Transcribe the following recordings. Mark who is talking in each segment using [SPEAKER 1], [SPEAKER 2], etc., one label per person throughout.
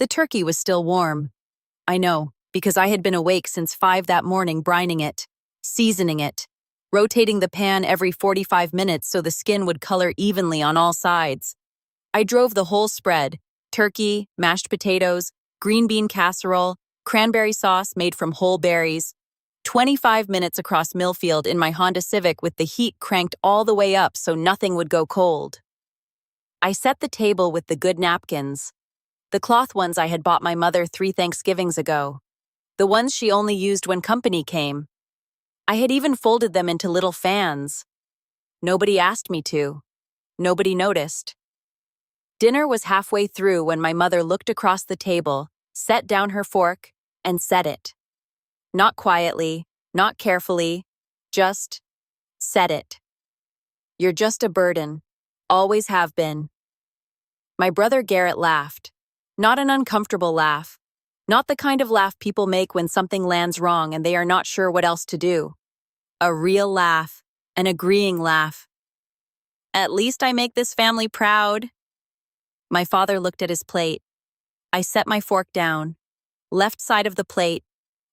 [SPEAKER 1] The turkey was still warm. I know, because I had been awake since 5 that morning brining it, seasoning it, rotating the pan every 45 minutes so the skin would color evenly on all sides. I drove the whole spread: turkey, mashed potatoes, green bean casserole, cranberry sauce made from whole berries. 25 minutes across Millfield in my Honda Civic with the heat cranked all the way up so nothing would go cold. I set the table with the good napkins, the cloth ones I had bought my mother 3 Thanksgivings ago, the ones she only used when company came. I had even folded them into little fans. Nobody asked me to. Nobody noticed. Dinner was halfway through when my mother looked across the table, set down her fork, and said it. Not quietly, not carefully, just said it. "You're just a burden. Always have been." My brother Garrett laughed. Not an uncomfortable laugh. Not the kind of laugh people make when something lands wrong and they are not sure what else to do. A real laugh, an agreeing laugh. "At least I make this family proud." My father looked at his plate. I set my fork down, left side of the plate,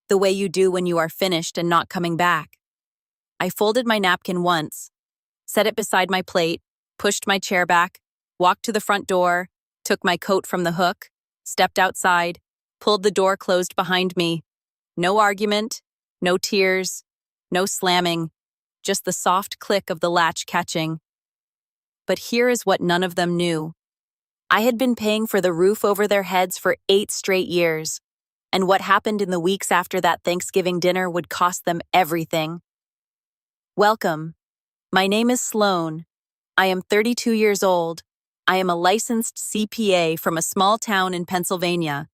[SPEAKER 1] the way you do when you are finished and not coming back. I folded my napkin once, set it beside my plate, pushed my chair back, walked to the front door, took my coat from the hook, stepped outside, pulled the door closed behind me. No argument, no tears, no slamming, just the soft click of the latch catching. But here is what none of them knew. I had been paying for the roof over their heads for 8 straight years, and what happened in the weeks after that Thanksgiving dinner would cost them everything. Welcome. My name is Sloan. I am 32 years old. I am a licensed CPA from a small town in Pennsylvania.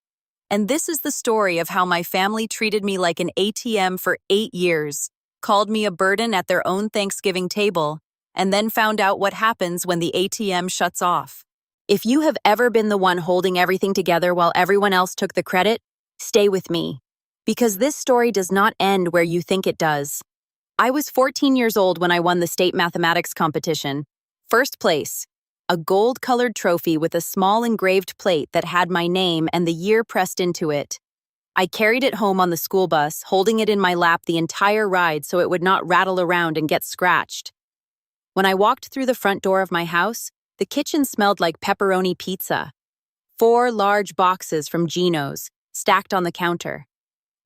[SPEAKER 1] And this is the story of how my family treated me like an ATM for 8 years, called me a burden at their own Thanksgiving table, and then found out what happens when the ATM shuts off. If you have ever been the one holding everything together while everyone else took the credit, stay with me. Because this story does not end where you think it does. I was 14 years old when I won the state mathematics competition. First place. A gold-colored trophy with a small engraved plate that had my name and the year pressed into it. I carried it home on the school bus, holding it in my lap the entire ride so it would not rattle around and get scratched. When I walked through the front door of my house, the kitchen smelled like pepperoni pizza. 4 large boxes from Gino's, stacked on the counter.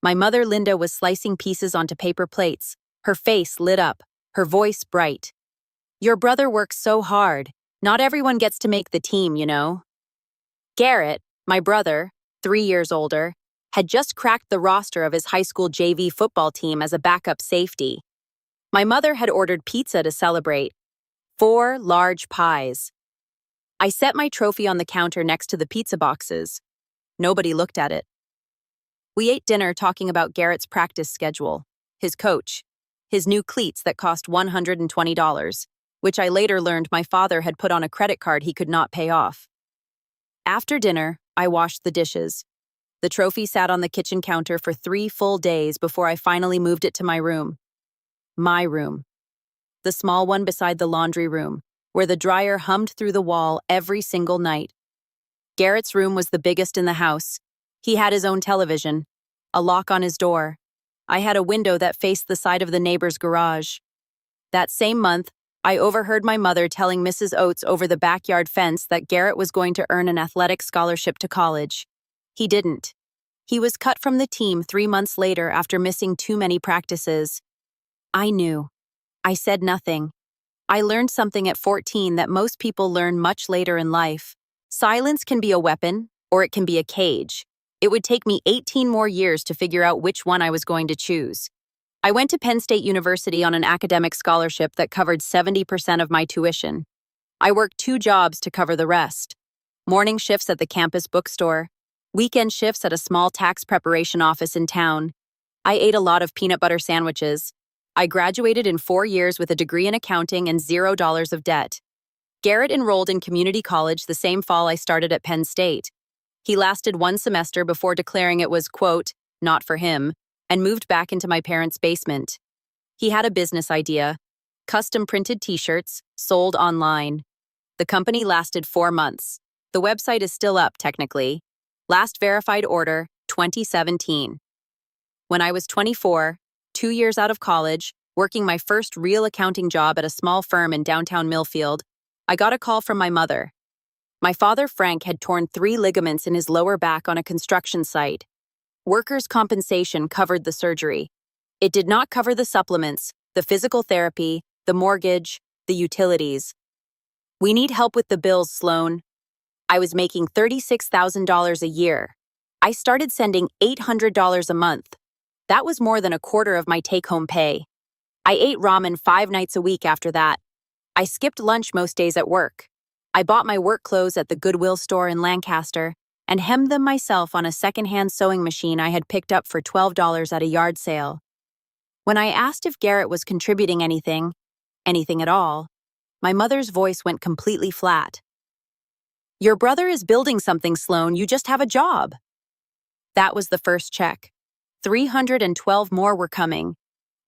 [SPEAKER 1] My mother Linda was slicing pieces onto paper plates, her face lit up, her voice bright. "Your brother works so hard. Not everyone gets to make the team, you know." Garrett, my brother, 3 years older, had just cracked the roster of his high school JV football team as a backup safety. My mother had ordered pizza to celebrate. 4 large pies. I set my trophy on the counter next to the pizza boxes. Nobody looked at it. We ate dinner talking about Garrett's practice schedule, his coach, his new cleats that cost $120, which I later learned my father had put on a credit card he could not pay off. After dinner, I washed the dishes. The trophy sat on the kitchen counter for 3 full days before I finally moved it to my room. My room. The small one beside the laundry room, where the dryer hummed through the wall every single night. Garrett's room was the biggest in the house. He had his own television, a lock on his door. I had a window that faced the side of the neighbor's garage. That same month, I overheard my mother telling Mrs. Oates over the backyard fence that Garrett was going to earn an athletic scholarship to college. He didn't. He was cut from the team 3 months later after missing too many practices. I knew. I said nothing. I learned something at 14 that most people learn much later in life. Silence can be a weapon, or it can be a cage. It would take me 18 more years to figure out which one I was going to choose. I went to Penn State University on an academic scholarship that covered 70% of my tuition. I worked 2 jobs to cover the rest. Morning shifts at the campus bookstore, weekend shifts at a small tax preparation office in town. I ate a lot of peanut butter sandwiches. I graduated in 4 years with a degree in accounting and $0 of debt. Garrett enrolled in community college the same fall I started at Penn State. He lasted 1 semester before declaring it was, quote, not for him, and moved back into my parents' basement. He had a business idea: custom printed t-shirts, sold online. The company lasted 4 months. The website is still up, technically. Last verified order, 2017. When I was 24, 2 years out of college, working my first real accounting job at a small firm in downtown Millfield, I got a call from my mother. My father, Frank, had torn 3 ligaments in his lower back on a construction site. Workers' compensation covered the surgery. It did not cover the supplements, the physical therapy, the mortgage, the utilities. We need help with the bills, Sloan. I was making $36,000 a year. I started sending $800 a month. That was more than a quarter of my take-home pay. I ate ramen 5 nights a week after that. I skipped lunch most days at work. I bought my work clothes at the Goodwill store in Lancaster and hemmed them myself on a second-hand sewing machine I had picked up for $12 at a yard sale. When I asked if Garrett was contributing anything at all, my mother's voice went completely flat. "Your brother is building something, Sloan. You just have a job." That was the first check. 312 more were coming.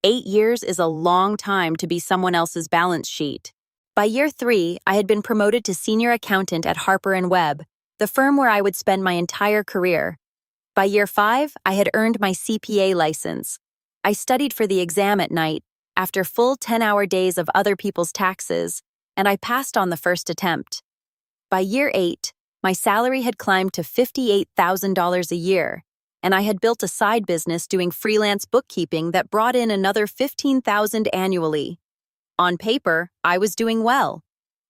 [SPEAKER 1] 8 years is a long time to be someone else's balance sheet. By year 3, I had been promoted to senior accountant at Harper & Webb, the firm where I would spend my entire career. By year 5, I had earned my CPA license. I studied for the exam at night, after full 10-hour days of other people's taxes, and I passed on the first attempt. By year 8, my salary had climbed to $58,000 a year, and I had built a side business doing freelance bookkeeping that brought in another $15,000 annually. On paper, I was doing well.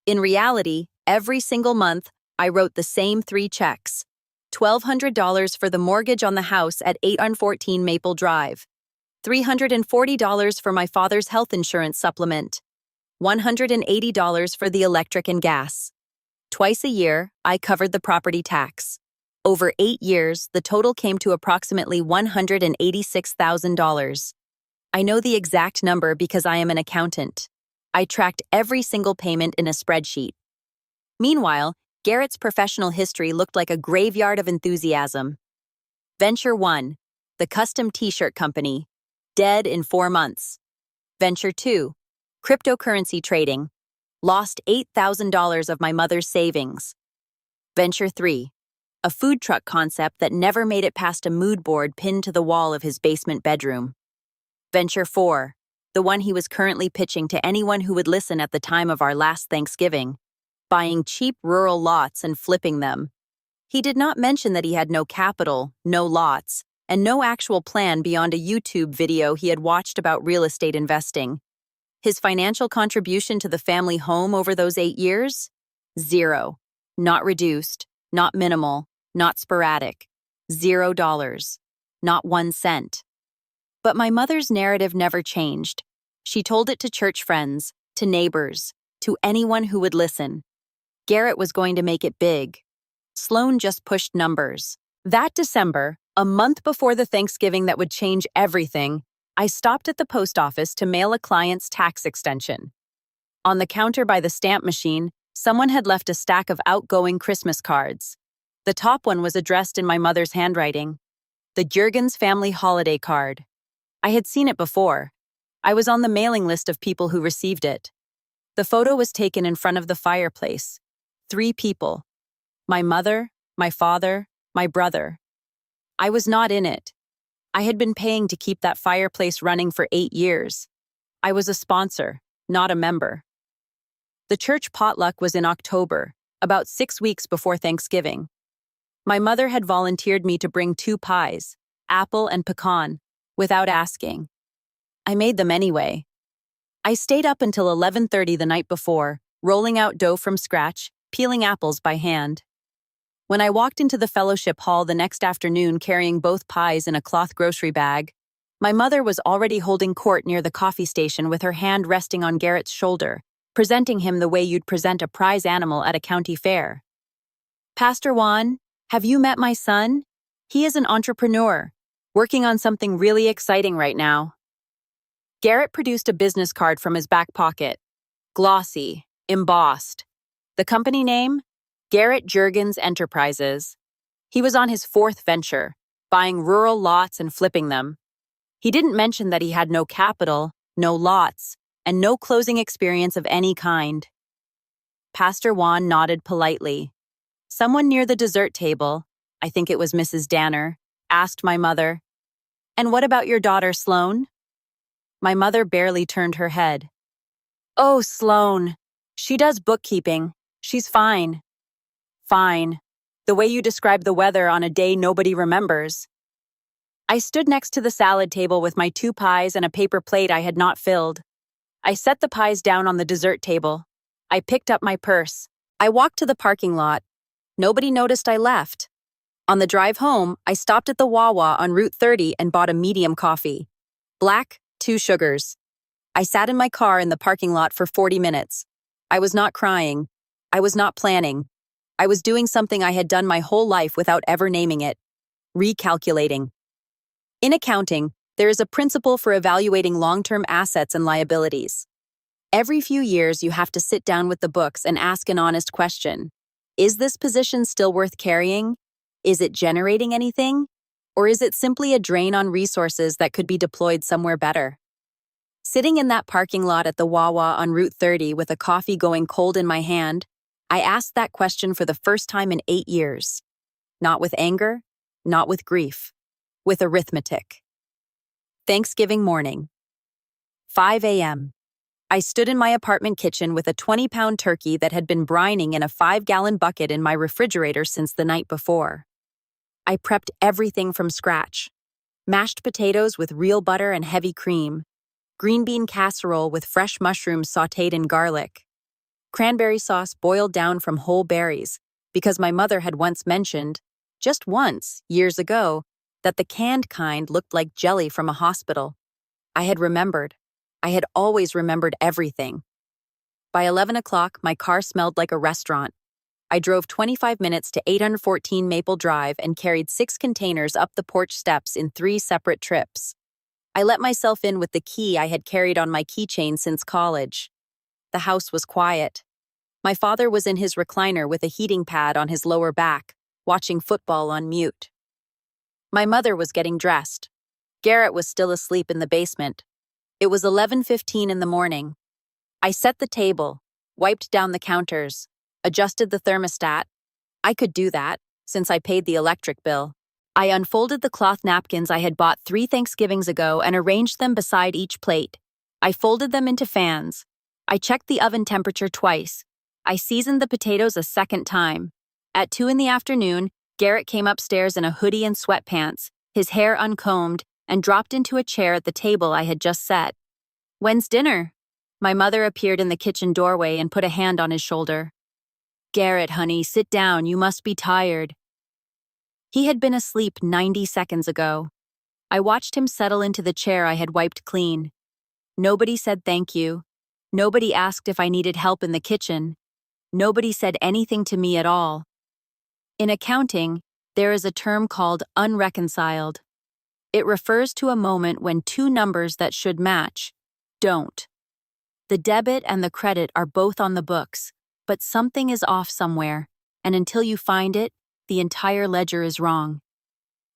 [SPEAKER 1] In reality, every single month, I wrote the same 3 checks. $1,200 for the mortgage on the house at 814 Maple Drive. $340 for my father's health insurance supplement. $180 for the electric and gas. Twice a year, I covered the property tax. Over 8 years, the total came to approximately $186,000. I know the exact number because I am an accountant. I tracked every single payment in a spreadsheet. Meanwhile, Garrett's professional history looked like a graveyard of enthusiasm. Venture 1, the custom t-shirt company, dead in 4 months. Venture 2, cryptocurrency trading, lost $8,000 of my mother's savings. Venture 3, a food truck concept that never made it past a mood board pinned to the wall of his basement bedroom. Venture 4, the one he was currently pitching to anyone who would listen at the time of our last Thanksgiving, buying cheap rural lots and flipping them. He did not mention that he had no capital, no lots, and no actual plan beyond a YouTube video he had watched about real estate investing. His financial contribution to the family home over those 8 years? 0. Not reduced, not minimal, not sporadic. $0. Not 1 cent. But my mother's narrative never changed. She told it to church friends, to neighbors, to anyone who would listen. Garrett was going to make it big. Sloan just pushed numbers. That December, a month before the Thanksgiving that would change everything, I stopped at the post office to mail a client's tax extension. On the counter by the stamp machine, someone had left a stack of outgoing Christmas cards. The top one was addressed in my mother's handwriting. The Juergens family holiday card. I had seen it before. I was on the mailing list of people who received it. The photo was taken in front of the fireplace. 3 people. My mother, my father, my brother. I was not in it. I had been paying to keep that fireplace running for 8 years. I was a sponsor, not a member. The church potluck was in October, about 6 weeks before Thanksgiving. My mother had volunteered me to bring 2 pies, apple and pecan, without asking. I made them anyway. I stayed up until 11:30 the night before, rolling out dough from scratch, peeling apples by hand. When I walked into the fellowship hall the next afternoon carrying both pies in a cloth grocery bag, my mother was already holding court near the coffee station with her hand resting on Garrett's shoulder, presenting him the way you'd present a prize animal at a county fair. "Pastor Juan, have you met my son? He is an entrepreneur, working on something really exciting right now." Garrett produced a business card from his back pocket. Glossy, embossed. The company name? Garrett Juergens Enterprises. He was on his 4th venture, buying rural lots and flipping them. He didn't mention that he had no capital, no lots, and no closing experience of any kind. Pastor Juan nodded politely. Someone near the dessert table, I think it was Mrs. Danner, asked my mother, "And what about your daughter, Sloan?" My mother barely turned her head. "Oh, Sloan. She does bookkeeping. She's fine." Fine. The way you describe the weather on a day nobody remembers. I stood next to the salad table with my 2 pies and a paper plate I had not filled. I set the pies down on the dessert table. I picked up my purse. I walked to the parking lot. Nobody noticed I left. On the drive home, I stopped at the Wawa on Route 30 and bought a medium coffee. Black, 2 sugars. I sat in my car in the parking lot for 40 minutes. I was not crying. I was not planning. I was doing something I had done my whole life without ever naming it. Recalculating. In accounting, there is a principle for evaluating long-term assets and liabilities. Every few years, you have to sit down with the books and ask an honest question. Is this position still worth carrying? Is it generating anything? Or is it simply a drain on resources that could be deployed somewhere better? Sitting in that parking lot at the Wawa on Route 30 with a coffee going cold in my hand, I asked that question for the first time in 8 years. Not with anger, not with grief, with arithmetic. Thanksgiving morning. 5 a.m. I stood in my apartment kitchen with a 20-pound turkey that had been brining in a 5-gallon bucket in my refrigerator since the night before. I prepped everything from scratch. Mashed potatoes with real butter and heavy cream. Green bean casserole with fresh mushrooms sautéed in garlic. Cranberry sauce boiled down from whole berries, because my mother had once mentioned, just once, years ago, that the canned kind looked like jelly from a hospital. I had remembered. I had always remembered everything. By 11 o'clock, my car smelled like a restaurant. I drove 25 minutes to 814 Maple Drive and carried 6 containers up the porch steps in 3 separate trips. I let myself in with the key I had carried on my keychain since college. The house was quiet. My father was in his recliner with a heating pad on his lower back, watching football on mute. My mother was getting dressed. Garrett was still asleep in the basement. It was 11:15 in the morning. I set the table, wiped down the counters, adjusted the thermostat. I could do that, since I paid the electric bill. I unfolded the cloth napkins I had bought 3 Thanksgivings ago and arranged them beside each plate. I folded them into fans. I checked the oven temperature twice. I seasoned the potatoes a second time. At 2 in the afternoon, Garrett came upstairs in a hoodie and sweatpants, his hair uncombed, and dropped into a chair at the table I had just set. "When's dinner?" My mother appeared in the kitchen doorway and put a hand on his shoulder. "Garrett, honey, sit down. You must be tired." He had been asleep 90 seconds ago. I watched him settle into the chair I had wiped clean. Nobody said thank you. Nobody asked if I needed help in the kitchen. Nobody said anything to me at all. In accounting, there is a term called unreconciled. It refers to a moment when 2 numbers that should match don't. The debit and the credit are both on the books, but something is off somewhere, and until you find it, the entire ledger is wrong.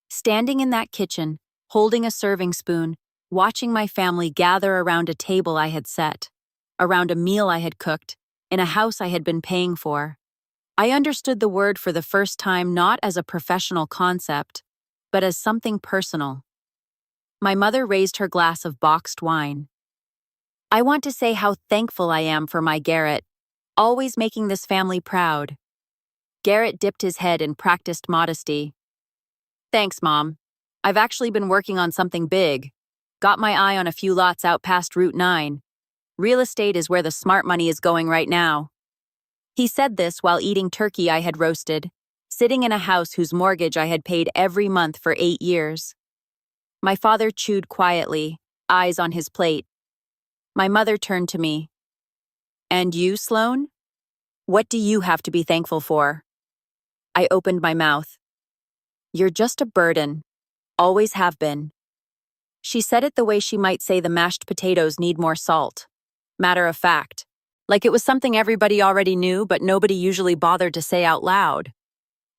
[SPEAKER 1] Standing in that kitchen, holding a serving spoon, watching my family gather around a table I had set, around a meal I had cooked, in a house I had been paying for, I understood the word for the first time not as a professional concept, but as something personal. My mother raised her glass of boxed wine. "I want to say how thankful I am for my Garrett, always making this family proud." Garrett dipped his head in practiced modesty. "Thanks, Mom. I've actually been working on something big. Got my eye on a few lots out past Route 9. Real estate is where the smart money is going right now." He said this while eating turkey I had roasted, sitting in a house whose mortgage I had paid every month for 8 years. My father chewed quietly, eyes on his plate. My mother turned to me. "And you, Sloan? What do you have to be thankful for?" I opened my mouth. "You're just a burden. Always have been." She said it the way she might say the mashed potatoes need more salt. Matter of fact. Like it was something everybody already knew, but nobody usually bothered to say out loud.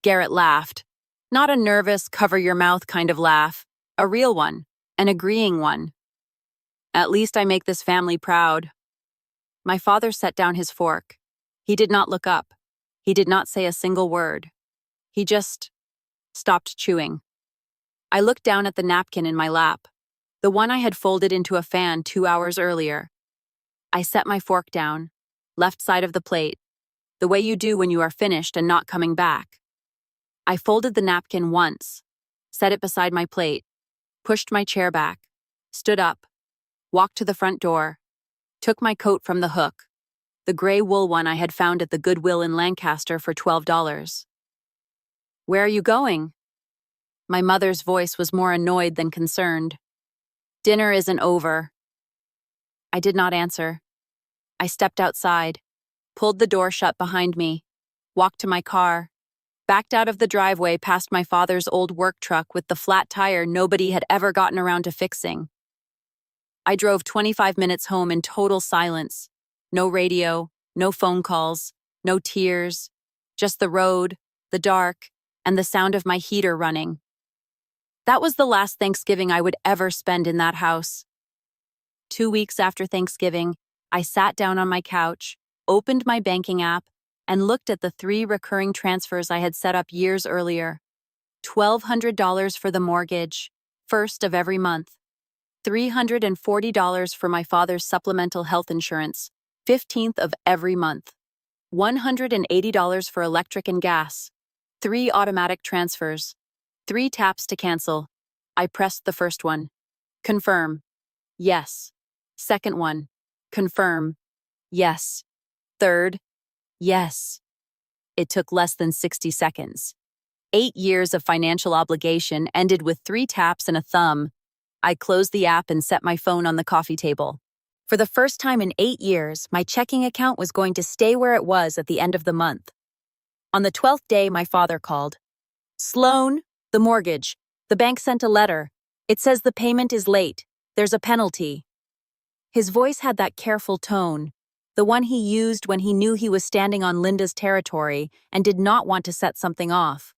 [SPEAKER 1] Garrett laughed. Not a nervous, cover-your-mouth kind of laugh. A real one. An agreeing one. "At least I make this family proud." My father set down his fork. He did not look up. He did not say a single word. He just stopped chewing. I looked down at the napkin in my lap, the one I had folded into a fan 2 hours earlier. I set my fork down, left side of the plate, the way you do when you are finished and not coming back. I folded the napkin once, set it beside my plate, pushed my chair back, stood up, walked to the front door, took my coat from the hook, the gray wool one I had found at the Goodwill in Lancaster for $12. Where are you going? My mother's voice was more annoyed than concerned. Dinner isn't over. I did not answer. I stepped outside, pulled the door shut behind me, walked to my car, backed out of the driveway past my father's old work truck with the flat tire nobody had ever gotten around to fixing. I drove 25 minutes home in total silence. No radio, no phone calls, no tears, just the road, the dark, and the sound of my heater running. That was the last Thanksgiving I would ever spend in that house. 2 weeks after Thanksgiving, I sat down on my couch, opened my banking app, and looked at the 3 recurring transfers I had set up years earlier. $1,200 for the mortgage, first of every month. $340 for my father's supplemental health insurance, 15th of every month. $180 for electric and gas. 3 automatic transfers. 3 taps to cancel. I pressed the first one. Confirm. Yes. Second one. Confirm. Yes. Third. Yes. It took less than 60 seconds. 8 years of financial obligation ended with 3 taps and a thumb. I closed the app and set my phone on the coffee table. For the first time in 8 years, my checking account was going to stay where it was at the end of the month. On the 12th day, my father called. Sloan, the mortgage. The bank sent a letter. It says the payment is late. There's a penalty. His voice had that careful tone, the one he used when he knew he was standing on Linda's territory and did not want to set something off.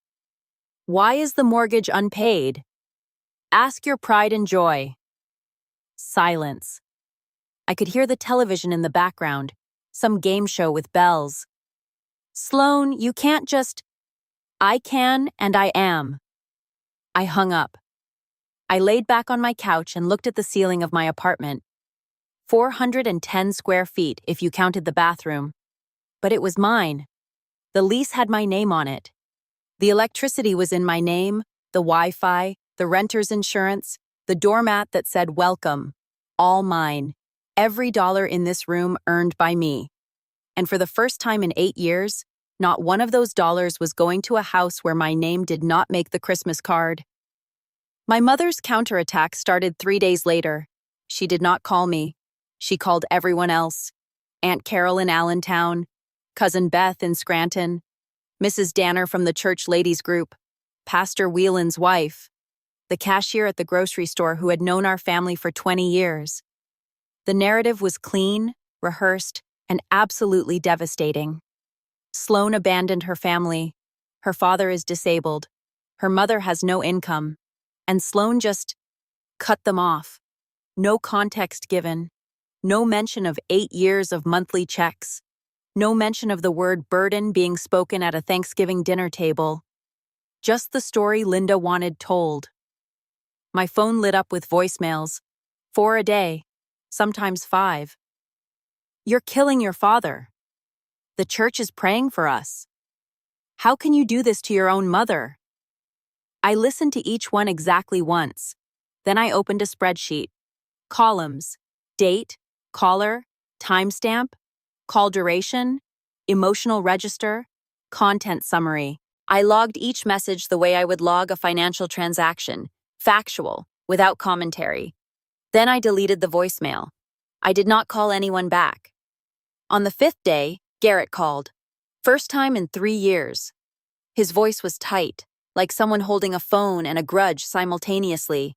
[SPEAKER 1] Why is the mortgage unpaid? Ask your pride and joy. Silence. I could hear the television in the background, some game show with bells. Sloan, you can't just... I can and I am. I hung up. I laid back on my couch and looked at the ceiling of my apartment. 410 square feet if you counted the bathroom. But it was mine. The lease had my name on it. The electricity was in my name, the Wi-Fi, the renter's insurance, the doormat that said welcome. All mine. Every dollar in this room earned by me. And for the first time in 8 years, not one of those dollars was going to a house where my name did not make the Christmas card. My mother's counterattack started 3 days later. She did not call me. She called everyone else. Aunt Carol in Allentown, Cousin Beth in Scranton, Mrs. Danner from the church ladies group, Pastor Whelan's wife, the cashier at the grocery store who had known our family for 20 years. The narrative was clean, rehearsed, and absolutely devastating. Sloan abandoned her family. Her father is disabled. Her mother has no income. And Sloan just cut them off. No context given. No mention of 8 years of monthly checks. No mention of the word burden being spoken at a Thanksgiving dinner table. Just the story Linda wanted told. My phone lit up with voicemails. 4 a day, sometimes 5. You're killing your father. The church is praying for us. How can you do this to your own mother? I listened to each one exactly once. Then I opened a spreadsheet. Columns: date, caller, timestamp, call duration, emotional register, content summary. I logged each message the way I would log a financial transaction, factual, without commentary. Then I deleted the voicemail. I did not call anyone back. On the 5th day, Garrett called. First time in 3 years. His voice was tight, like someone holding a phone and a grudge simultaneously.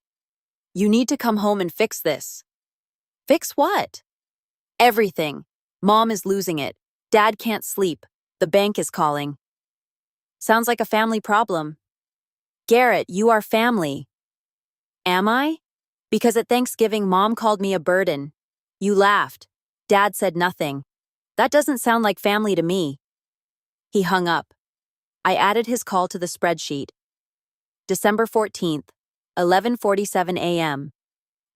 [SPEAKER 1] You need to come home and fix this. Fix what? Everything. Mom is losing it. Dad can't sleep. The bank is calling. Sounds like a family problem. Garrett, you are family. Am I? Because at Thanksgiving, Mom called me a burden. You laughed. Dad said nothing. That doesn't sound like family to me. He hung up. I added his call to the spreadsheet. December 14th, 11:47 a.m.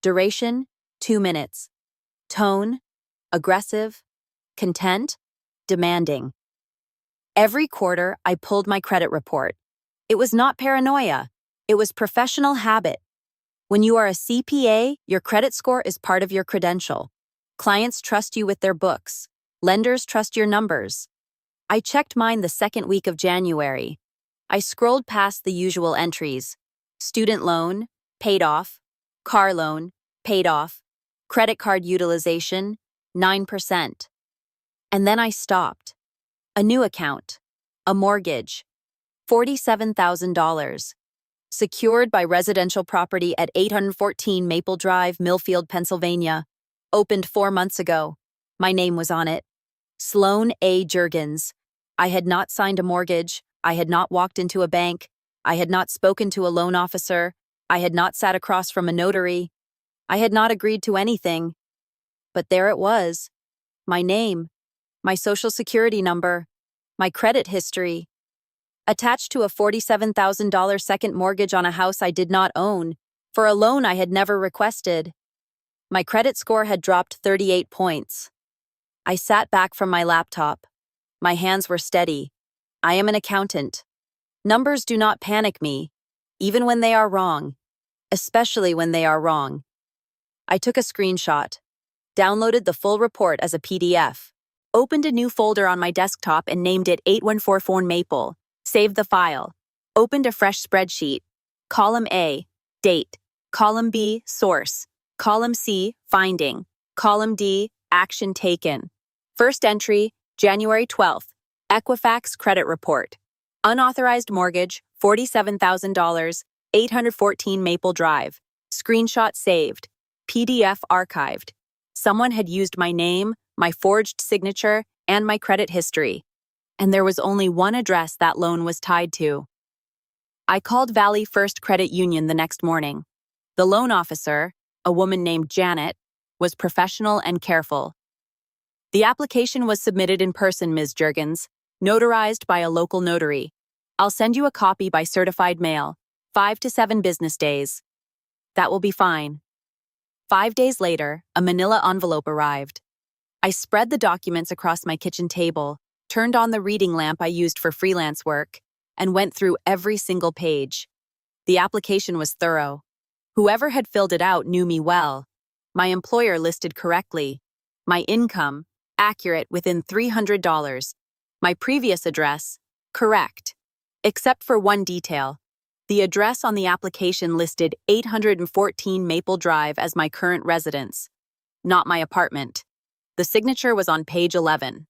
[SPEAKER 1] Duration, 2 minutes. Tone, aggressive, content, demanding. Every quarter, I pulled my credit report. It was not paranoia. It was professional habit. When you are a CPA, your credit score is part of your credential. Clients trust you with their books. Lenders trust your numbers. I checked mine the second week of January. I scrolled past the usual entries. Student loan, paid off. Car loan, paid off. Credit card utilization, 9%. And then I stopped. A new account. A mortgage. $47,000. Secured by residential property at 814 Maple Drive, Millfield, Pennsylvania. Opened 4 months ago. My name was on it. Sloan A. Juergens. I had not signed a mortgage. I had not walked into a bank. I had not spoken to a loan officer. I had not sat across from a notary. I had not agreed to anything. But there it was. My name. My social security number. My credit history. Attached to a $47,000 second mortgage on a house I did not own, for a loan I had never requested. My credit score had dropped 38 points. I sat back from my laptop. My hands were steady. I am an accountant. Numbers do not panic me, even when they are wrong, especially when they are wrong. I took a screenshot, downloaded the full report as a PDF, opened a new folder on my desktop and named it 8144 Maple, saved the file, opened a fresh spreadsheet, column A, date, column B, source, column C, finding, column D, action taken. First entry, January 12th, Equifax credit report. Unauthorized mortgage, $47,000, 814 Maple Drive. Screenshot saved. PDF archived. Someone had used my name, my forged signature, and my credit history. And there was only one address that loan was tied to. I called Valley First Credit Union the next morning. The loan officer, a woman named Janet, was professional and careful. The application was submitted in person, Ms. Juergens, notarized by a local notary. I'll send you a copy by certified mail, 5 to 7 business days. That will be fine. 5 days later, a manila envelope arrived. I spread the documents across my kitchen table, turned on the reading lamp I used for freelance work, and went through every single page. The application was thorough. Whoever had filled it out knew me well. My employer listed correctly. My income, accurate within $300. My previous address, correct. Except for one detail. The address on the application listed 814 Maple Drive as my current residence, not my apartment. The signature was on page 11.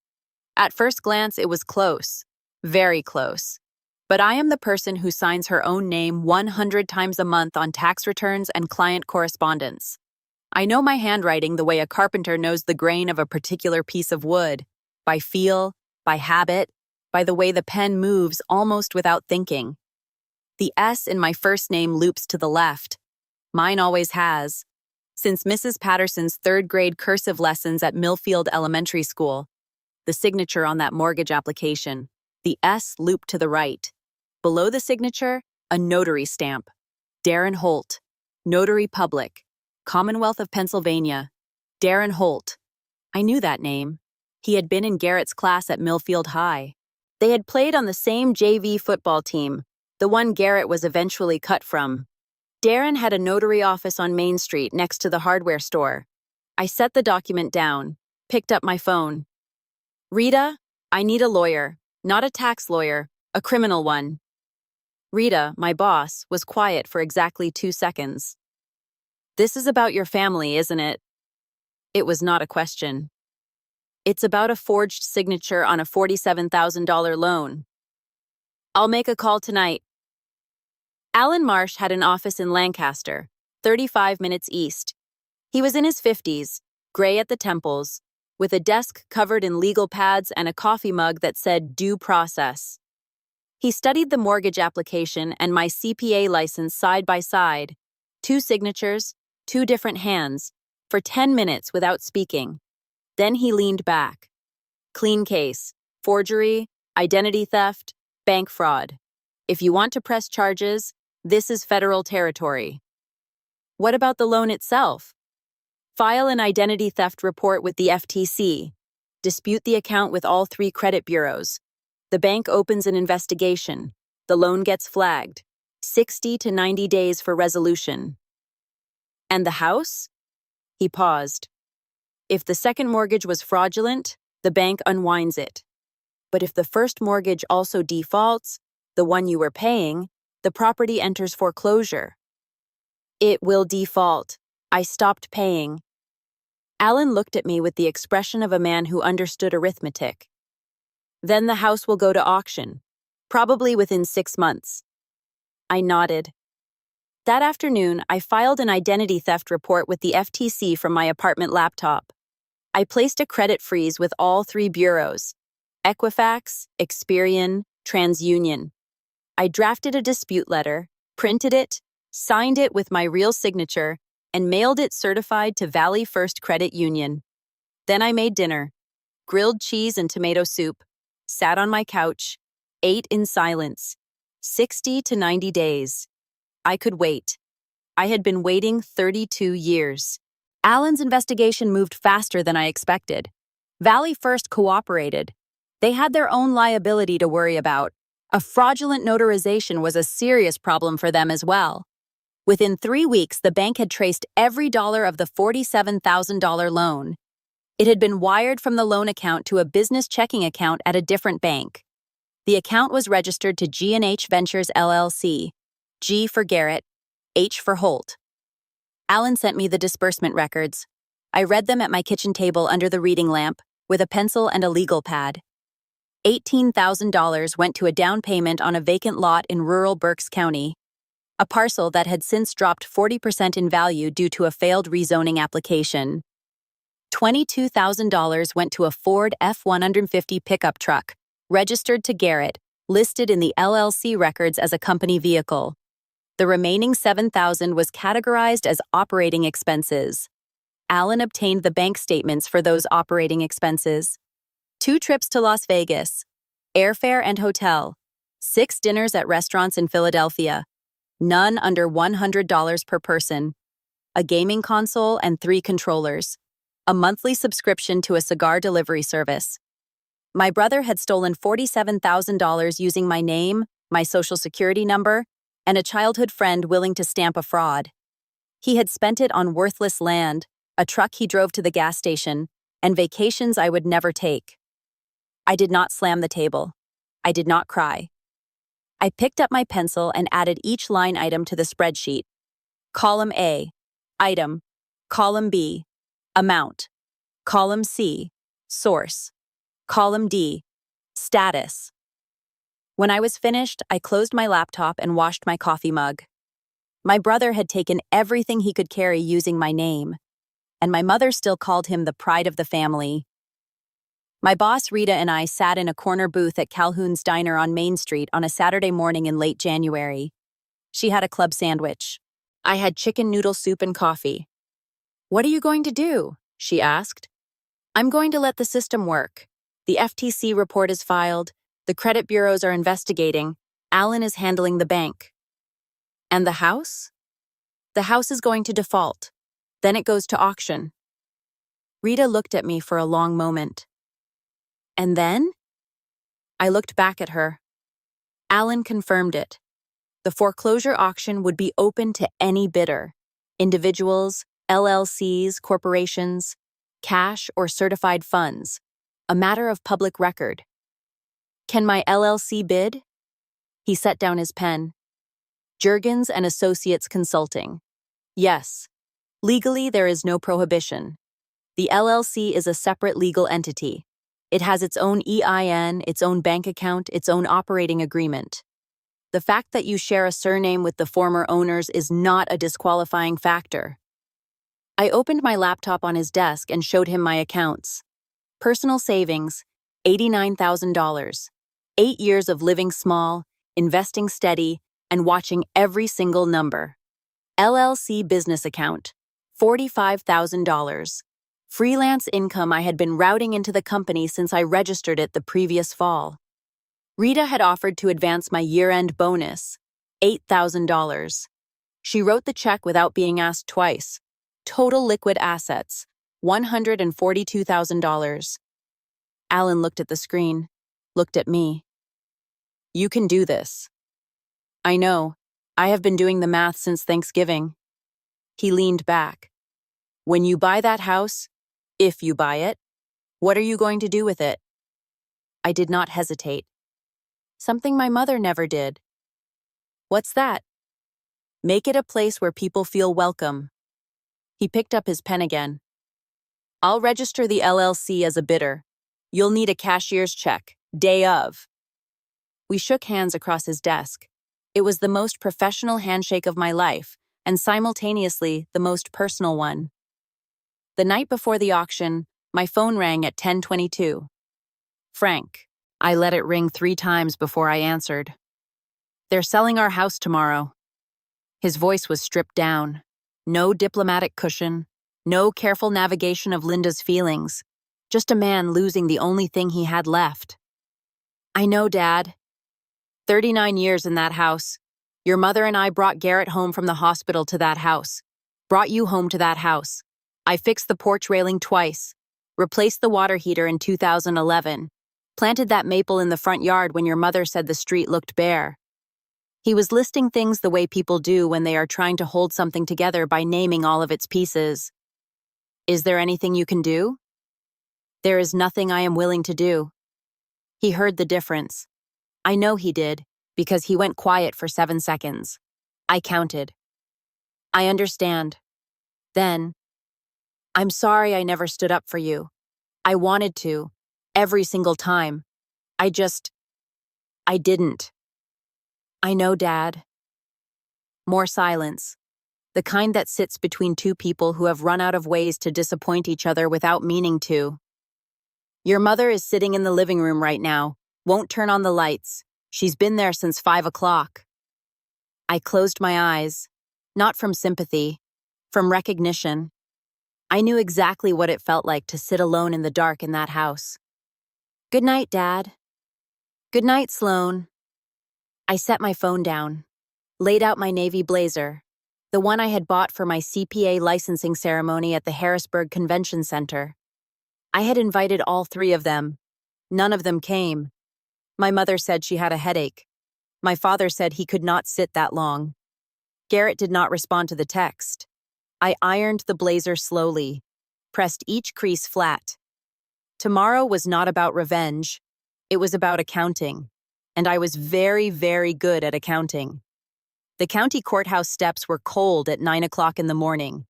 [SPEAKER 1] At first glance, it was close, very close. But I am the person who signs her own name 100 times a month on tax returns and client correspondence. I know my handwriting the way a carpenter knows the grain of a particular piece of wood, by feel, by habit, by the way the pen moves almost without thinking. The S in my first name loops to the left. Mine always has. Since Mrs. Patterson's third-grade cursive lessons at Millfield Elementary School, the signature on that mortgage application, the S looped to the right. Below the signature, a notary stamp. Darren Holt, Notary Public, Commonwealth of Pennsylvania. Darren Holt. I knew that name. He had been in Garrett's class at Millfield High. They had played on the same JV football team, the one Garrett was eventually cut from. Darren had a notary office on Main Street next to the hardware store. I set the document down, picked up my phone. Rita, I need a lawyer, not a tax lawyer, a criminal one. Rita, my boss, was quiet for exactly 2 seconds. This is about your family, isn't it? It was not a question. It's about a forged signature on a $47,000 loan. I'll make a call tonight. Alan Marsh had an office in Lancaster, 35 minutes east. He was in his 50s, gray at the temples, with a desk covered in legal pads and a coffee mug that said due process. He studied the mortgage application and my CPA license side by side, 2 signatures, 2 different hands, for 10 minutes without speaking. Then he leaned back. Clean case, forgery, identity theft, bank fraud. If you want to press charges, This is federal territory. What about the loan itself? File an identity theft report with the FTC. Dispute the account with all 3 credit bureaus. The bank opens an investigation. The loan gets flagged. 60 to 90 days for resolution. And the house? He paused. If the second mortgage was fraudulent, the bank unwinds it. But if the first mortgage also defaults, the one you were paying, the property enters foreclosure. It will default. I stopped paying. Alan looked at me with the expression of a man who understood arithmetic. Then the house will go to auction, probably within 6 months. I nodded. That afternoon, I filed an identity theft report with the FTC from my apartment laptop. I placed a credit freeze with all 3 bureaus: Equifax, Experian, TransUnion. I drafted a dispute letter, printed it, signed it with my real signature, and mailed it certified to Valley First Credit Union. Then I made dinner, grilled cheese and tomato soup, sat on my couch, ate in silence. 60 to 90 days. I could wait. I had been waiting 32 years. Alan's investigation moved faster than I expected. Valley First cooperated. They had their own liability to worry about. A fraudulent notarization was a serious problem for them as well. Within 3 weeks, the bank had traced every dollar of the $47,000 loan. It had been wired from the loan account to a business checking account at a different bank. The account was registered to G&H Ventures LLC, G for Garrett, H for Holt. Alan sent me the disbursement records. I read them at my kitchen table under the reading lamp, with a pencil and a legal pad. $18,000 went to a down payment on a vacant lot in rural Berks County, a parcel that had since dropped 40% in value due to a failed rezoning application. $22,000 went to a Ford F-150 pickup truck, registered to Garrett, listed in the LLC records as a company vehicle. The remaining $7,000 was categorized as operating expenses. Alan obtained the bank statements for those operating expenses. 2 trips to Las Vegas, airfare and hotel, 6 dinners at restaurants in Philadelphia, none under $100 per person, a gaming console and 3 controllers, a monthly subscription to a cigar delivery service. My brother had stolen $47,000 using my name, my social security number, and a childhood friend willing to stamp a fraud. He had spent it on worthless land, a truck he drove to the gas station, and vacations I would never take. I did not slam the table. I did not cry. I picked up my pencil and added each line item to the spreadsheet. Column A, item. Column B, amount. Column C, source. Column D, status. When I was finished, I closed my laptop and washed my coffee mug. My brother had taken everything he could carry using my name, and my mother still called him the pride of the family. My boss, Rita, and I sat in a corner booth at Calhoun's Diner on Main Street on a Saturday morning in late January. She had a club sandwich. I had chicken noodle soup and coffee. "What are you going to do?" she asked. "I'm going to let the system work. The FTC report is filed. The credit bureaus are investigating. Alan is handling the bank." "And the house?" "The house is going to default. Then it goes to auction." Rita looked at me for a long moment. "And then?" I looked back at her. Alan confirmed it. The foreclosure auction would be open to any bidder: individuals, LLCs, corporations, cash or certified funds, a matter of public record. "Can my LLC bid?" He set down his pen. "Juergens and Associates Consulting." "Yes. Legally, there is no prohibition. The LLC is a separate legal entity. It has its own EIN, its own bank account, its own operating agreement. The fact that you share a surname with the former owners is not a disqualifying factor." I opened my laptop on his desk and showed him my accounts. Personal savings, $89,000. 8 years of living small, investing steady, and watching every single number. LLC business account, $45,000. Freelance income I had been routing into the company since I registered it the previous fall. Rita had offered to advance my year-end bonus. $8,000. She wrote the check without being asked twice. Total liquid assets, $142,000. Alan looked at the screen, looked at me. You can do this. I know. I have been doing the math since Thanksgiving. He leaned back. When you buy that house, if you buy it, what are you going to do with it? I did not hesitate. Something my mother never did. What's that? Make it a place where people feel welcome. He picked up his pen again. I'll register the LLC as a bidder. You'll need a cashier's check, day of. We shook hands across his desk. It was the most professional handshake of my life, and simultaneously the most personal one. The night before the auction, my phone rang at 10:22. Frank. I let it ring 3 times before I answered. They're selling our house tomorrow. His voice was stripped down. No diplomatic cushion, no careful navigation of Linda's feelings, just a man losing the only thing he had left. I know, Dad. 39 years in that house. Your mother and I brought Garrett home from the hospital to that house. Brought you home to that house. I fixed the porch railing twice. Replaced the water heater in 2011. Planted that maple in the front yard when your mother said the street looked bare. He was listing things the way people do when they are trying to hold something together by naming all of its pieces. Is there anything you can do? There is nothing I am willing to do. He heard the difference. I know he did, because he went quiet for 7 seconds. I counted. I understand. Then, I'm sorry I never stood up for you. I wanted to, every single time. I didn't. I know, Dad. More silence. The kind that sits between two people who have run out of ways to disappoint each other without meaning to. Your mother is sitting in the living room right now, won't turn on the lights. She's been there since 5 o'clock. I closed my eyes, not from sympathy, from recognition. I knew exactly what it felt like to sit alone in the dark in that house. Good night, Dad. Good night, Sloan. I set my phone down, laid out my navy blazer, the one I had bought for my CPA licensing ceremony at the Harrisburg Convention Center. I had invited all 3 of them. None of them came. My mother said she had a headache. My father said he could not sit that long. Garrett did not respond to the text. I ironed the blazer slowly, pressed each crease flat. Tomorrow was not about revenge. It was about accounting. And I was very, very good at accounting. The county courthouse steps were cold at 9 o'clock in the morning,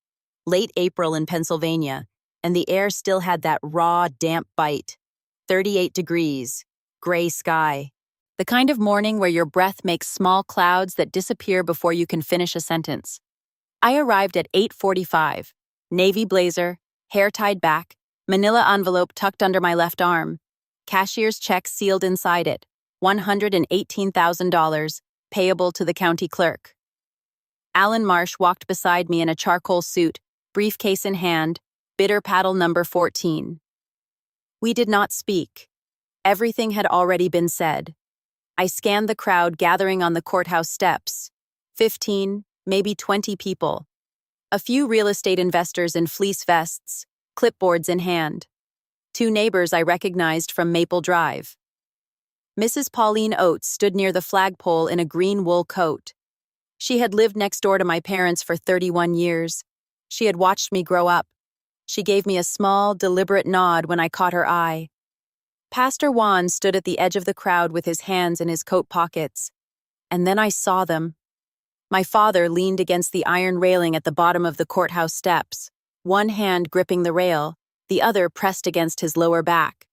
[SPEAKER 1] late April in Pennsylvania, and the air still had that raw, damp bite. 38 degrees, gray sky. The kind of morning where your breath makes small clouds that disappear before you can finish a sentence. I arrived at 8:45, navy blazer, hair tied back, manila envelope tucked under my left arm, cashier's check sealed inside it, $118,000, payable to the county clerk. Alan Marsh walked beside me in a charcoal suit, briefcase in hand, bidder paddle number 14. We did not speak. Everything had already been said. I scanned the crowd gathering on the courthouse steps. 15, maybe 20 people. A few real estate investors in fleece vests, clipboards in hand. 2 neighbors I recognized from Maple Drive. Mrs. Pauline Oates stood near the flagpole in a green wool coat. She had lived next door to my parents for 31 years. She had watched me grow up. She gave me a small, deliberate nod when I caught her eye. Pastor Juan stood at the edge of the crowd with his hands in his coat pockets. And then I saw them. My father leaned against the iron railing at the bottom of the courthouse steps, one hand gripping the rail, the other pressed against his lower back.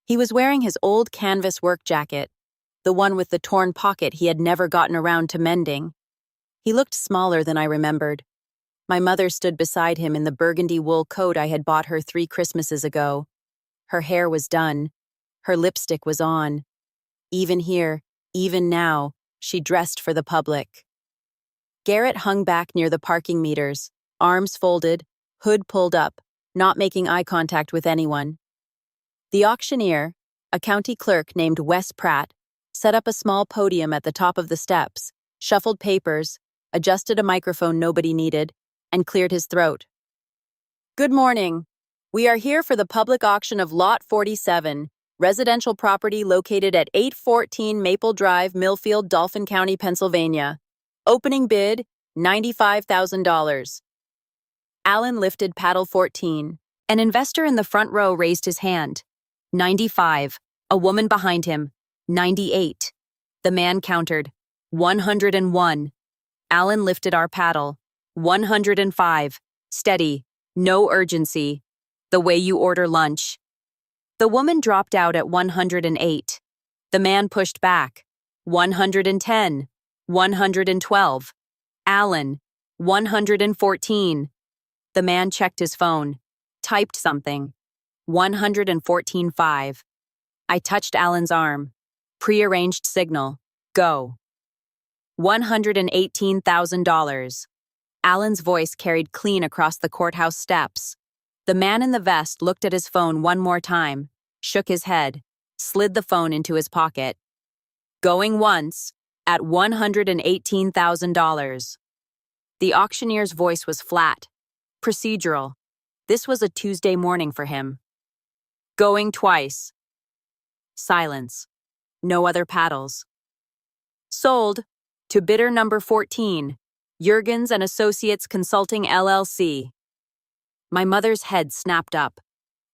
[SPEAKER 1] He was wearing his old canvas work jacket, the one with the torn pocket he had never gotten around to mending. He looked smaller than I remembered. My mother stood beside him in the burgundy wool coat I had bought her 3 Christmases ago. Her hair was done. Her lipstick was on. Even here, even now, she dressed for the public. Garrett hung back near the parking meters, arms folded, hood pulled up, not making eye contact with anyone. The auctioneer, a county clerk named Wes Pratt, set up a small podium at the top of the steps, shuffled papers, adjusted a microphone nobody needed, and cleared his throat. Good morning. We are here for the public auction of Lot 47, residential property located at 814 Maple Drive, Millfield, Dauphin County, Pennsylvania. Opening bid, $95,000. Alan lifted paddle 14. An investor in the front row raised his hand. 95. A woman behind him. 98. The man countered. 101. Alan lifted our paddle. 105. Steady. No urgency. The way you order lunch. The woman dropped out at 108. The man pushed back. 110. 112. Alan. 114. The man checked his phone. Typed something. 114.5. I touched Alan's arm. Prearranged signal. Go. $118,000. Alan's voice carried clean across the courthouse steps. The man in the vest looked at his phone one more time, shook his head, slid the phone into his pocket. Going once, at $118,000. The auctioneer's voice was flat, procedural. This was a Tuesday morning for him. Going twice. Silence. No other paddles. Sold to bidder number 14, Juergens and Associates Consulting LLC. My mother's head snapped up.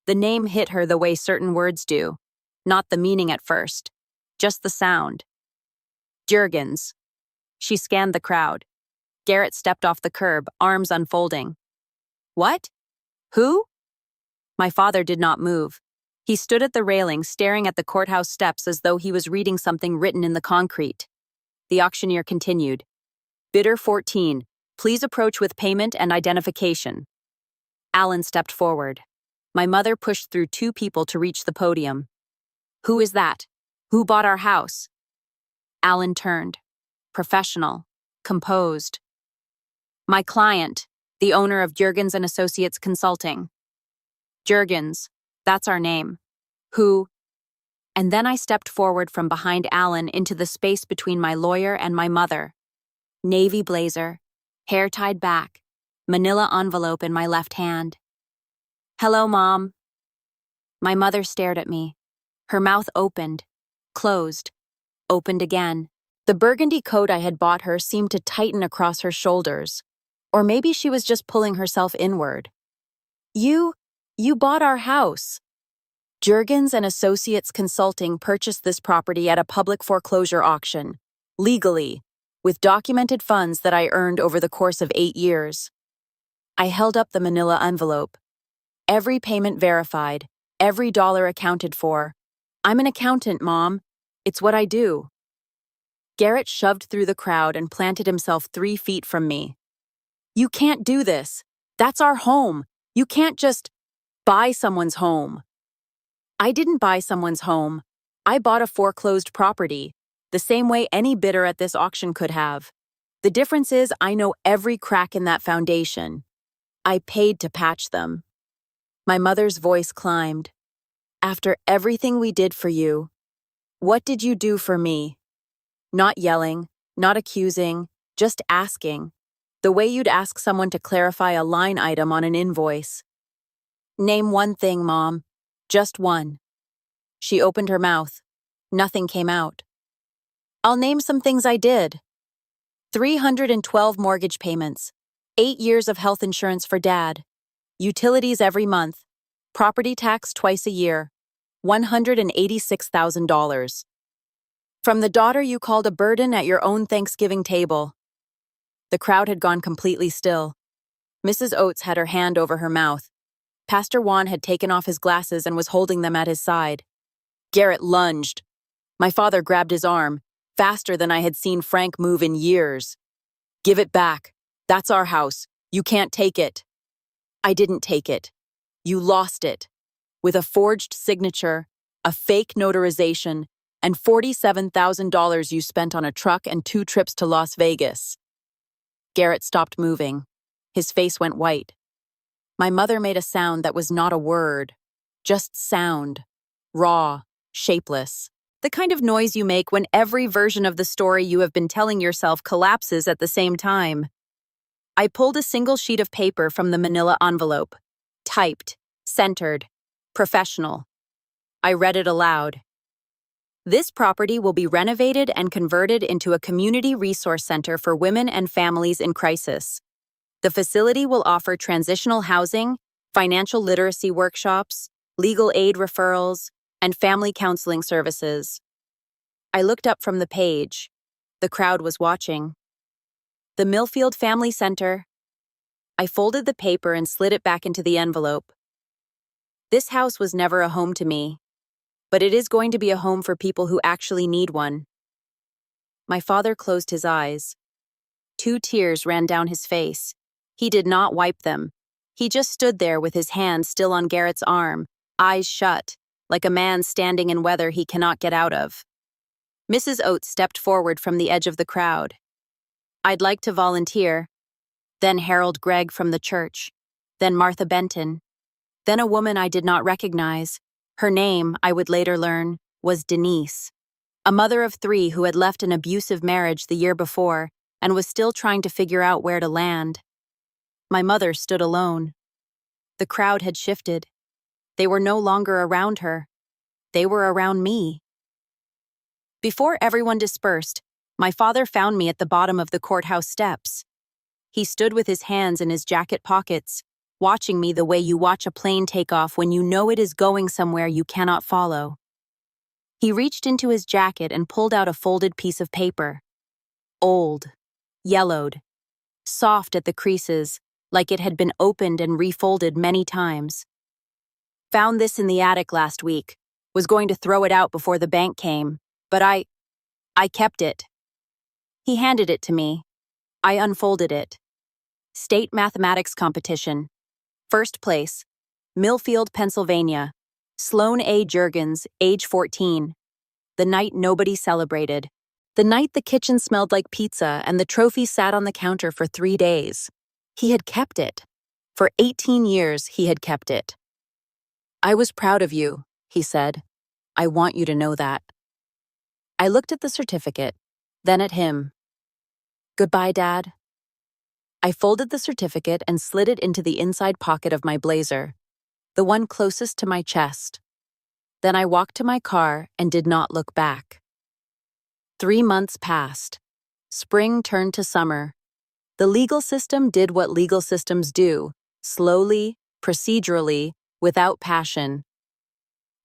[SPEAKER 1] The name hit her the way certain words do, not the meaning at first, just the sound. Juergens. She scanned the crowd. Garrett stepped off the curb, arms unfolding. What? Who? My father did not move. He stood at the railing, staring at the courthouse steps as though he was reading something written in the concrete. The auctioneer continued. Bidder 14, please approach with payment and identification. Alan stepped forward. My mother pushed through two people to reach the podium. Who is that? Who bought our house? Alan turned. Professional. Composed. My client, the owner of Juergens and Associates Consulting. Juergens, that's our name. Who? And then I stepped forward from behind Alan into the space between my lawyer and my mother. Navy blazer, hair tied back, manila envelope in my left hand. Hello, Mom. My mother stared at me. Her mouth opened, closed, opened again. The burgundy coat I had bought her seemed to tighten across her shoulders. Or maybe she was just pulling herself inward. You bought our house. Juergens and Associates Consulting purchased this property at a public foreclosure auction, legally, with documented funds that I earned over the course of 8 years. I held up the manila envelope. Every payment verified, every dollar accounted for. I'm an accountant, Mom. It's what I do. Garrett shoved through the crowd and planted himself 3 feet from me. You can't do this. That's our home. You can't just buy someone's home. I didn't buy someone's home. I bought a foreclosed property, the same way any bidder at this auction could have. The difference is I know every crack in that foundation. I paid to patch them. My mother's voice climbed. After everything we did for you, what did you do for me? Not yelling, not accusing, just asking. The way you'd ask someone to clarify a line item on an invoice. Name one thing, Mom. Just one. She opened her mouth. Nothing came out. I'll name some things I did. 312 mortgage payments. 8 years of health insurance for Dad. Utilities every month. Property tax twice a year. $186,000. From the daughter you called a burden at your own Thanksgiving table. The crowd had gone completely still. Mrs. Oates had her hand over her mouth. Pastor Juan had taken off his glasses and was holding them at his side. Garrett lunged. My father grabbed his arm, faster than I had seen Frank move in years. Give it back. That's our house. You can't take it. I didn't take it. You lost it. With a forged signature, a fake notarization, and $47,000 you spent on a truck and 2 trips to Las Vegas. Garrett stopped moving. His face went white. My mother made a sound that was not a word, just sound, raw, shapeless. The kind of noise you make when every version of the story you have been telling yourself collapses at the same time. I pulled a single sheet of paper from the manila envelope. Typed, centered, professional. I read it aloud. This property will be renovated and converted into a community resource center for women and families in crisis. The facility will offer transitional housing, financial literacy workshops, legal aid referrals, and family counseling services. I looked up from the page. The crowd was watching. The Millfield Family Center. I folded the paper and slid it back into the envelope. This house was never a home to me, but it is going to be a home for people who actually need one. My father closed his eyes. 2 tears ran down his face. He did not wipe them. He just stood there with his hand still on Garrett's arm, eyes shut, like a man standing in weather he cannot get out of. Mrs. Oates stepped forward from the edge of the crowd. "I'd like to volunteer." Then Harold Gregg from the church. Then Martha Benton. Then a woman I did not recognize. Her name, I would later learn, was Denise. A mother of 3 who had left an abusive marriage the year before and was still trying to figure out where to land. My mother stood alone. The crowd had shifted. They were no longer around her. They were around me. Before everyone dispersed, my father found me at the bottom of the courthouse steps. He stood with his hands in his jacket pockets, watching me the way you watch a plane take off when you know it is going somewhere you cannot follow. He reached into his jacket and pulled out a folded piece of paper. Old, yellowed, soft at the creases, like it had been opened and refolded many times. "Found this in the attic last week. Was going to throw it out before the bank came, but I kept it." He handed it to me. I unfolded it. State mathematics competition. First place. Millfield, Pennsylvania. Sloan A. Juergens, age 14. The night nobody celebrated. The night the kitchen smelled like pizza and the trophy sat on the counter for 3 days. He had kept it. For 18 years, he had kept it. "I was proud of you," he said. "I want you to know that." I looked at the certificate, then at him. "Goodbye, Dad." I folded the certificate and slid it into the inside pocket of my blazer, the one closest to my chest. Then I walked to my car and did not look back. 3 months passed. Spring turned to summer. The legal system did what legal systems do, slowly, procedurally, without passion.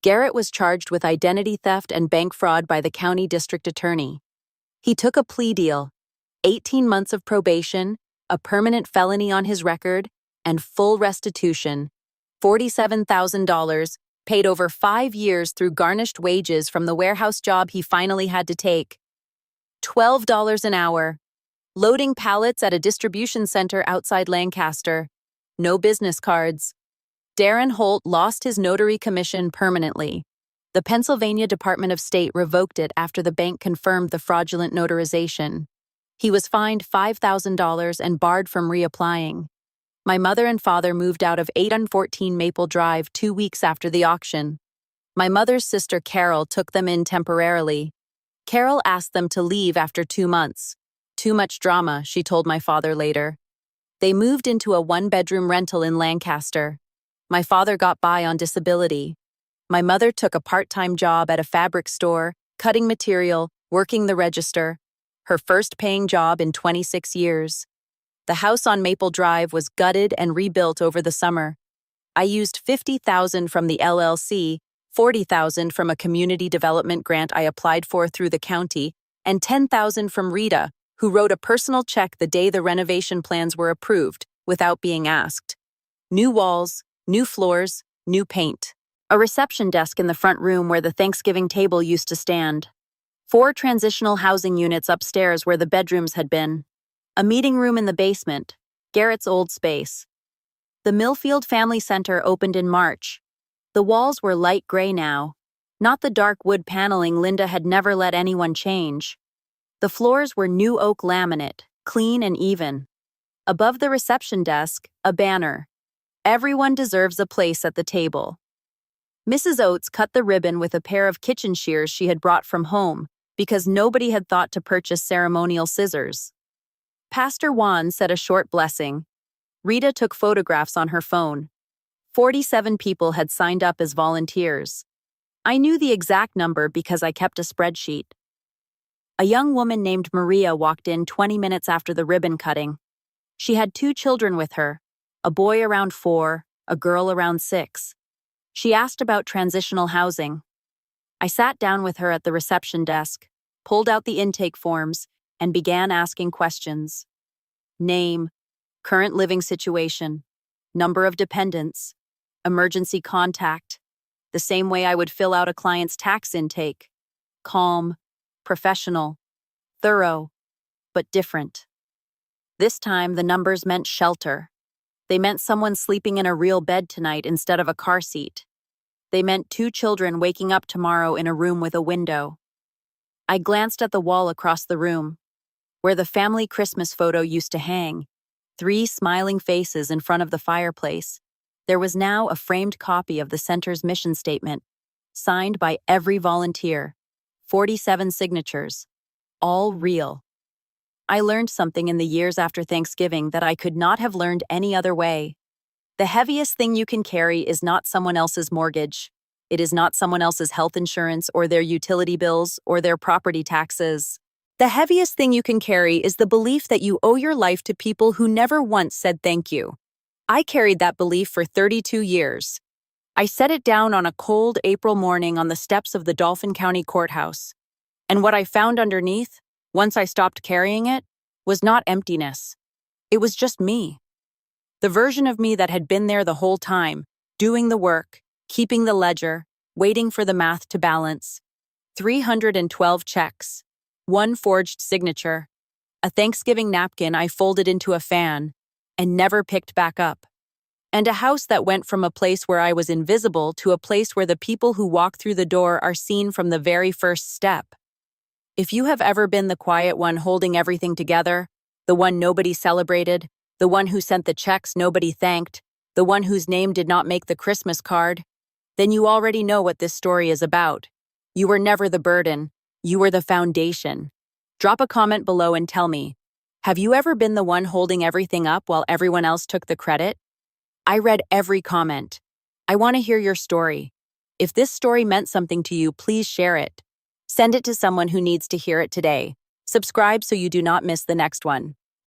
[SPEAKER 1] Garrett was charged with identity theft and bank fraud by the county district attorney. He took a plea deal, 18 months of probation, a permanent felony on his record, and full restitution, $47,000, paid over 5 years through garnished wages from the warehouse job he finally had to take. $12 an hour. Loading pallets at a distribution center outside Lancaster. No business cards. Darren Holt lost his notary commission permanently. The Pennsylvania Department of State revoked it after the bank confirmed the fraudulent notarization. He was fined $5,000 and barred from reapplying. My mother and father moved out of 814 Maple Drive 2 weeks after the auction. My mother's sister Carol took them in temporarily. Carol asked them to leave after 2 months. "Too much drama," she told my father later. They moved into a 1-bedroom rental in Lancaster. My father got by on disability. My mother took a part-time job at a fabric store, cutting material, working the register. Her first paying job in 26 years. The house on Maple Drive was gutted and rebuilt over the summer. I used $50,000 from the LLC, $40,000 from a community development grant I applied for through the county, and $10,000 from Rita, who wrote a personal check the day the renovation plans were approved, without being asked. New walls, new floors, new paint. A reception desk in the front room where the Thanksgiving table used to stand. 4 transitional housing units upstairs where the bedrooms had been. A meeting room in the basement, Garrett's old space. The Millfield Family Center opened in March. The walls were light gray now, not the dark wood paneling Linda had never let anyone change. The floors were new oak laminate, clean and even. Above the reception desk, a banner. "Everyone deserves a place at the table." Mrs. Oates cut the ribbon with a pair of kitchen shears she had brought from home because nobody had thought to purchase ceremonial scissors. Pastor Juan said a short blessing. Rita took photographs on her phone. 47 people had signed up as volunteers. I knew the exact number because I kept a spreadsheet. A young woman named Maria walked in 20 minutes after the ribbon cutting. She had 2 children with her, a boy around 4, a girl around 6. She asked about transitional housing. I sat down with her at the reception desk, pulled out the intake forms, and began asking questions. Name, current living situation, number of dependents, emergency contact, the same way I would fill out a client's tax intake. Calm, professional, thorough, but different. This time, the numbers meant shelter. They meant someone sleeping in a real bed tonight instead of a car seat. They meant 2 children waking up tomorrow in a room with a window. I glanced at the wall across the room, where the family Christmas photo used to hang, 3 smiling faces in front of the fireplace. There was now a framed copy of the center's mission statement, signed by every volunteer, 47 signatures, all real. I learned something in the years after Thanksgiving that I could not have learned any other way. The heaviest thing you can carry is not someone else's mortgage. It is not someone else's health insurance or their utility bills or their property taxes. The heaviest thing you can carry is the belief that you owe your life to people who never once said thank you. I carried that belief for 32 years. I set it down on a cold April morning on the steps of the Dauphin County Courthouse. And what I found underneath, once I stopped carrying it, was not emptiness. It was just me. The version of me that had been there the whole time, doing the work, keeping the ledger, waiting for the math to balance. 312 checks, 1 forged signature, a Thanksgiving napkin I folded into a fan and never picked back up, and a house that went from a place where I was invisible to a place where the people who walk through the door are seen from the very first step. If you have ever been the quiet one holding everything together, the one nobody celebrated, the one who sent the checks nobody thanked, the one whose name did not make the Christmas card, then you already know what this story is about. You were never the burden. You were the foundation. Drop a comment below and tell me, have you ever been the one holding everything up while everyone else took the credit? I read every comment. I want to hear your story. If this story meant something to you, please share it. Send it to someone who needs to hear it today. Subscribe so you do not miss the next one.